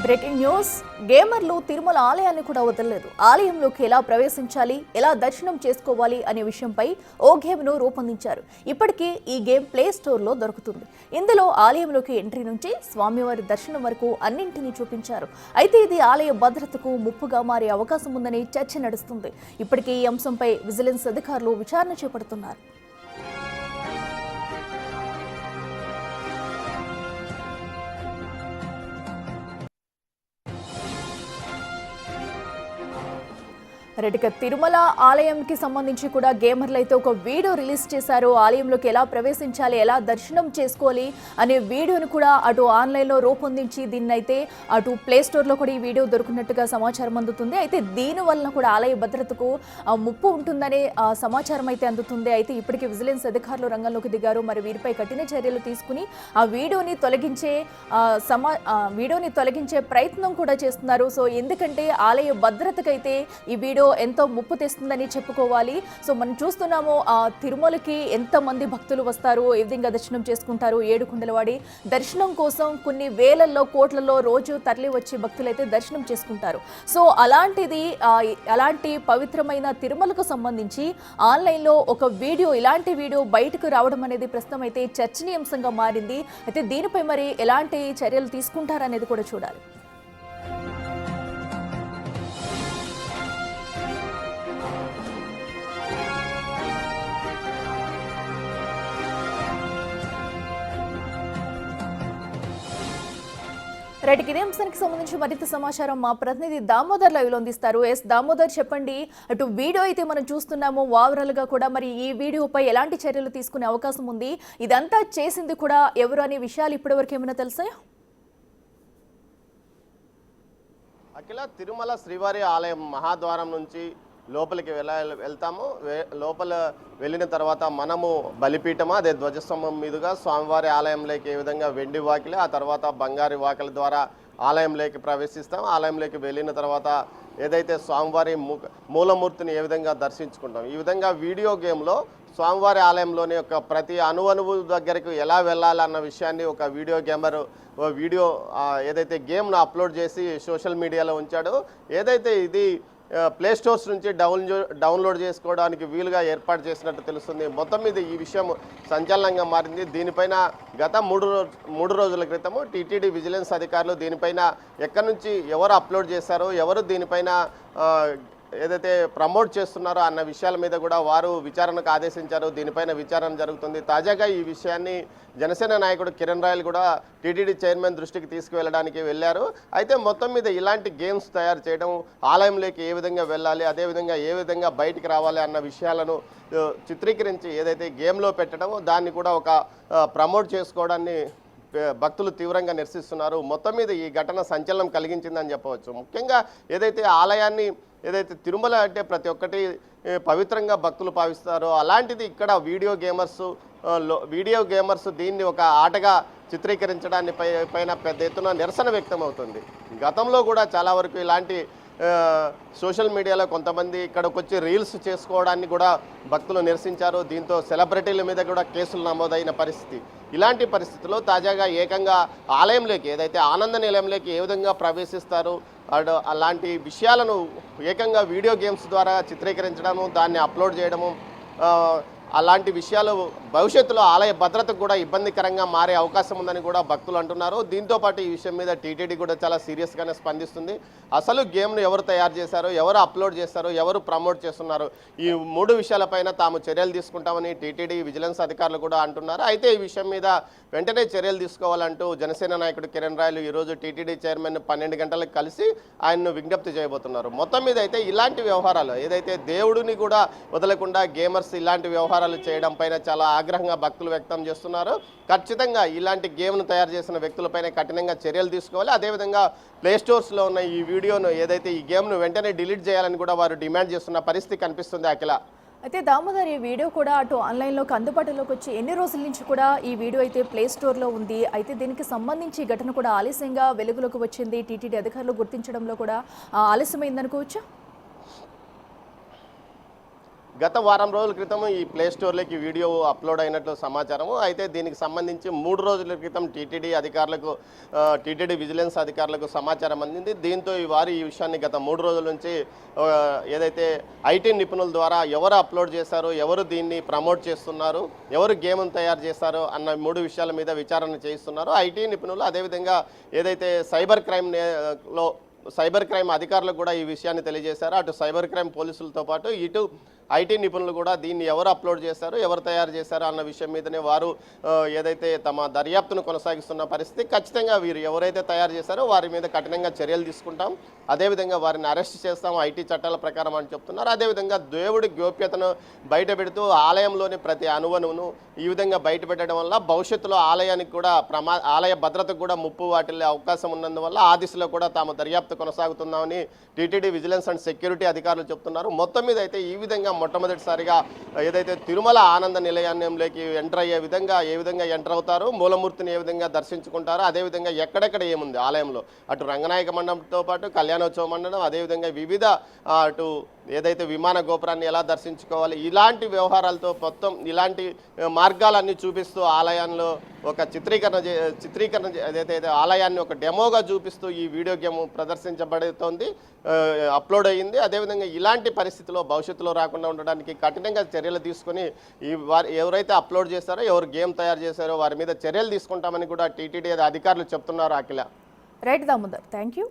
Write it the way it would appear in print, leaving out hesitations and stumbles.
Breaking news. గేమర్లు Tirumala ఆలయాన్ని కూడా వదలలేదు. ఆలయంలోకి ఎలా ప్రవేశించాలి, ఎలా దర్శనం చేసుకోవాలి అనే విషయంపై ఓ గేమ్ను రూపొందించారు. ఇప్పటికీ ఈ గేమ్ ప్లే స్టోర్లో దొరుకుతుంది. ఇందులో ఆలయంలోకి ఎంట్రీ నుంచి స్వామివారి దర్శనం వరకు అన్నింటినీ చూపించారు. అయితే ఇది ఆలయ భద్రతకు ముప్పుగా మారే అవకాశం ఉందని చర్చ నడుస్తుంది. ఇప్పటికీ ఈ అంశంపై విజిలెన్స్ అధికారులు విచారణ చేపడుతున్నారు. రెడ్డిక తిరుమల ఆలయంకి సంబంధించి కూడా గేమర్లు అయితే ఒక వీడియో రిలీజ్ చేశారు. ఆలయంలోకి ఎలా ప్రవేశించాలి, ఎలా దర్శనం చేసుకోవాలి అనే వీడియోని కూడా అటు ఆన్లైన్లో రూపొందించి దీన్ని అయితే అటు ప్లే స్టోర్లో కూడా ఈ వీడియో దొరికినట్టుగా సమాచారం అందుతుంది. అయితే దీని వలన కూడా ఆలయ భద్రతకు ముప్పు ఉంటుందనే సమాచారం అయితే అందుతుంది. అయితే ఇప్పటికీ విజిలెన్స్ అధికారులు రంగంలోకి దిగారు. మరి వీరిపై కఠిన చర్యలు తీసుకుని ఆ వీడియోని తొలగించే ప్రయత్నం కూడా చేస్తున్నారు. సో ఎందుకంటే ఆలయ భద్రతకైతే ఈ వీడియో ఎంతో ముప్పు తెస్తుందని చెప్పుకోవాలి. సో మనం చూస్తున్నాము తిరుమలకి ఎంతమంది భక్తులు వస్తారు, ఏ విధంగా దర్శనం చేసుకుంటారు. ఏడుకొండలవాడి దర్శనం కోసం కొన్ని వేలల్లో కోట్లలో రోజు తరలి వచ్చి భక్తులైతే దర్శనం చేసుకుంటారు. సో అలాంటి పవిత్రమైన తిరుమలకు సంబంధించి ఆన్లైన్లో ఒక వీడియో, ఇలాంటి వీడియో బయటకు రావడం అనేది ప్రస్తుతం అయితే చర్చనీయాంశంగా మారింది. అయితే దీనిపై మరి ఎలాంటి చర్యలు తీసుకుంటారనేది కూడా చూడాలి. రైట్, ఇదే అంశానికి సంబంధించి మరింత సమాచారం మా ప్రతినిధి దామోదర్ లైవ్లో అందిస్తారు. దామోదర్, చెప్పండి. అటు వీడియో అయితే మనం చూస్తున్నాము ఓవరాల్ గా కూడా, మరి ఈ వీడియోపై ఎలాంటి చర్యలు తీసుకునే అవకాశం ఉంది, ఇదంతా చేసింది కూడా ఎవరు అనే విషయాలు ఇప్పటివరకు ఏమైనా తెలుసాయా? అఖిల, తిరుమల శ్రీవారి ఆలయం మహాద్వారం నుంచి లోపలికి వెళ్తాము. లోపల వెళ్ళిన తర్వాత మనము బలిపీఠమా, అదే ధ్వజస్తంభం మీదుగా స్వామివారి ఆలయంలోకి ఏ విధంగా వెండి వాకిలి, ఆ తర్వాత బంగారు వాకిలి ద్వారా ఆలయంలోకి ప్రవేశిస్తాం. ఆలయంలోకి వెళ్ళిన తర్వాత ఏదైతే స్వామివారి మూలమూర్తిని ఏ విధంగా దర్శించుకుంటాం, ఈ విధంగా వీడియో గేమ్లో స్వామివారి ఆలయంలోని యొక్క ప్రతి అణువణువు దగ్గరకు ఎలా వెళ్ళాలన్న విషయాన్ని ఒక వీడియో గేమర్ వీడియో ఏదైతే గేమ్ను అప్లోడ్ చేసి సోషల్ మీడియాలో ఉంచాడో, ఏదైతే ఇది ప్లే స్టోర్స్ నుంచి డౌన్లోడ్ చేసుకోవడానికి వీలుగా ఏర్పాటు చేసినట్టు తెలుస్తుంది. మొత్తం మీద ఈ విషయం సంచలనంగా మారింది. దీనిపైన గత మూడు రోజుల క్రితము టీటీడీ విజిలెన్స్ అధికారులు దీనిపైన ఎక్కడి నుంచి ఎవరు అప్లోడ్ చేశారో, ఎవరు దీనిపైన ఏదైతే ప్రమోట్ చేస్తున్నారో అన్న విషయాల మీద కూడా వారు విచారణకు ఆదేశించారు. దీనిపైన విచారణ జరుగుతుంది. తాజాగా ఈ విషయాన్ని జనసేన నాయకుడు కిరణ్ రాయల్ కూడా టీటీడీ చైర్మన్ దృష్టికి తీసుకువెళ్ళడానికి వెళ్ళారు. అయితే మొత్తం మీద ఇలాంటి గేమ్స్ తయారు చేయడం, ఆలయంలోకి ఏ విధంగా వెళ్ళాలి, అదేవిధంగా ఏ విధంగా బయటికి రావాలి అన్న విషయాలను చిత్రీకరించి ఏదైతే గేమ్లో పెట్టడం, దాన్ని కూడా ఒక ప్రమోట్ చేసుకోవడాన్ని భక్తులు తీవ్రంగా నిరసిస్తున్నారు. మొత్తం మీద ఈ ఘటన సంచలనం కలిగించిందని చెప్పవచ్చు. ముఖ్యంగా ఏదైతే ఆలయాన్ని, ఏదైతే తిరుమల అంటే ప్రతి ఒక్కటి పవిత్రంగా భక్తులు భావిస్తారో, అలాంటిది ఇక్కడ వీడియో గేమర్స్ దీన్ని ఒక ఆటగా చిత్రీకరించడాన్ని పైన పెద్ద ఎత్తున నిరసన వ్యక్తం అవుతుంది. గతంలో కూడా చాలా వరకు ఇలాంటి సోషల్ మీడియాలో కొంతమంది ఇక్కడికి వచ్చి రీల్స్ చేసుకోవడాన్ని కూడా భక్తులు నిరసించారు. దీంతో సెలబ్రిటీల మీద కూడా కేసులు నమోదైన పరిస్థితి. ఇలాంటి పరిస్థితుల్లో తాజాగా ఏకంగా ఆలయంలోకి, ఏదైతే ఆనంద నిలయంలోకి ఏ విధంగా ప్రవేశిస్తారు, అలాంటి విషయాలను ఏకంగా వీడియో గేమ్స్ ద్వారా చిత్రీకరించడము, దాన్ని అప్లోడ్ చేయడము, అలాంటి విషయాలు భవిష్యత్తులో ఆలయ భద్రతకు కూడా ఇబ్బందికరంగా మారే అవకాశం ఉందని కూడా భక్తులు అంటున్నారు. దీంతోపాటు ఈ విషయం మీద టీటీడీ కూడా చాలా సీరియస్గానే స్పందిస్తుంది. అసలు గేమ్ను ఎవరు తయారు చేశారో, ఎవరు అప్లోడ్ చేస్తారో, ఎవరు ప్రమోట్ చేస్తున్నారు, ఈ 3 విషయాలపైన తాము చర్యలు తీసుకుంటామని టీటీడీ విజిలెన్స్ అధికారులు కూడా అంటున్నారు. అయితే ఈ విషయం మీద వెంటనే చర్యలు తీసుకోవాలంటూ జనసేన నాయకుడు కిరణ్ రాయల్ ఈరోజు టీటీడీ చైర్మన్ 12 గంటలకు కలిసి ఆయన్ను విజ్ఞప్తి చేయబోతున్నారు. మొత్తం మీద అయితే ఇలాంటి వ్యవహారాలు, ఏదైతే దేవుడిని కూడా వదలకుండా గేమర్స్ ఇలాంటి వ్యవహారాలు చేయడం పైన చాలా ఆగ్రహంగా భక్తులు వ్యక్తం చేస్తున్నారు. ఖచ్చితంగా ఇలాంటి గేమ్ను తయారు చేసిన వ్యక్తులపైన కఠినంగా చర్యలు తీసుకోవాలి. అదేవిధంగా ప్లే స్టోర్స్లో ఉన్న ఈ వీడియోను, ఏదైతే ఈ గేమ్ను వెంటనే డిలీట్ చేయాలని కూడా వారు డిమాండ్ చేస్తున్న పరిస్థితి కనిపిస్తుంది. అఖిల, అయితే దామోదర్, ఈ వీడియో కూడా అటు ఆన్లైన్లోకి అందుబాటులోకి వచ్చి ఎన్ని రోజుల నుంచి కూడా ఈ వీడియో అయితే ప్లే స్టోర్లో ఉంది. అయితే దీనికి సంబంధించి ఘటన కూడా ఆలస్యంగా వెలుగులోకి వచ్చింది. టీటీడీ అధికారులు గుర్తించడంలో కూడా ఆలస్యమైందనుకోవచ్చు. గత వారం రోజుల క్రితం ఈ ప్లే స్టోర్లోకి వీడియో అప్లోడ్ అయినట్లు సమాచారము. అయితే దీనికి సంబంధించి 3 రోజుల క్రితం టీటీడీ విజిలెన్స్ అధికారులకు సమాచారం అందింది. దీంతో వారు ఈ విషయాన్ని గత 3 రోజుల నుంచి ఏదైతే ఐటీ నిపుణుల ద్వారా ఎవరు అప్లోడ్ చేశారు, ఎవరు దీన్ని ప్రమోట్ చేస్తున్నారు, ఎవరు గేమ్ను తయారు చేశారు అన్న 3 విషయాల మీద విచారణ చేయిస్తున్నారు ఐటీ నిపుణులు. అదేవిధంగా ఏదైతే సైబర్ క్రైమ్ అధికారులకు కూడా ఈ విషయాన్ని తెలియజేశారు. అటు సైబర్ క్రైమ్ పోలీసులతో పాటు ఇటు ఐటీ నిపుణులు కూడా దీన్ని ఎవరు అప్లోడ్ చేశారు, ఎవరు తయారు చేశారు అన్న విషయం మీదనే వారు ఏదైతే తమ దర్యాప్తును కొనసాగిస్తున్న పరిస్థితి. ఖచ్చితంగా వీరు ఎవరైతే తయారు చేశారో వారి మీద కఠినంగా చర్యలు తీసుకుంటాం, అదేవిధంగా వారిని అరెస్ట్ చేస్తాం ఐటీ చట్టాల ప్రకారం అని చెప్తున్నారు. అదేవిధంగా దేవుడి గోప్యతను బయటపెడుతూ ఆలయంలోని ప్రతి అణువణువును ఈ విధంగా బయటపెట్టడం వల్ల భవిష్యత్తులో ఆలయానికి కూడా ఆలయ భద్రతకు కూడా ముప్పు వాటిల్లే అవకాశం ఉన్నందువల్ల ఆ దిశలో కూడా తాము దర్యాప్తు కొనసాగుతున్నామని టీటీడీ విజిలెన్స్ అండ్ సెక్యూరిటీ అధికారులు చెప్తున్నారు. మొత్తం మీద అయితే ఈ విధంగా మొట్టమొదటిసారిగా ఏదైతే తిరుమల ఆనంద నిలయాన్యంలోకి ఎంటర్ అయ్యే విధంగా ఏ విధంగా ఎంటర్ అవుతారు, మూలమూర్తిని ఏ విధంగా దర్శించుకుంటారో, అదేవిధంగా ఎక్కడెక్కడ ఏముంది ఆలయంలో అటు రంగనాయక మండపంతో పాటు కళ్యాణోత్సవ మండపం, అదేవిధంగా వివిధ అటు ఏదైతే విమాన గోపురాన్ని ఎలా దర్శించుకోవాలి, ఇలాంటి వ్యవహారాలతో మొత్తం ఇలాంటి మార్గాలన్నీ చూపిస్తూ ఆలయంలో ఒక చిత్రీకరణ ఏదైతే ఆలయాన్ని ఒక డెమోగా చూపిస్తూ ఈ వీడియో గేమ్ ప్రదర్శించబడుతోంది, అప్లోడ్ అయ్యింది. అదేవిధంగా ఇలాంటి పరిస్థితిలో భవిష్యత్తులో రాకుండా ఉండడానికి కఠినంగా చర్యలు తీసుకొని ఎవరైతే అప్లోడ్ చేశారో, ఎవరు గేమ్ తయారు చేశారో వారి మీద చర్యలు తీసుకుంటామని కూడా టీటీడీ అధికారులు చెప్తున్నారు. Akhila. Right Damodar, thank you.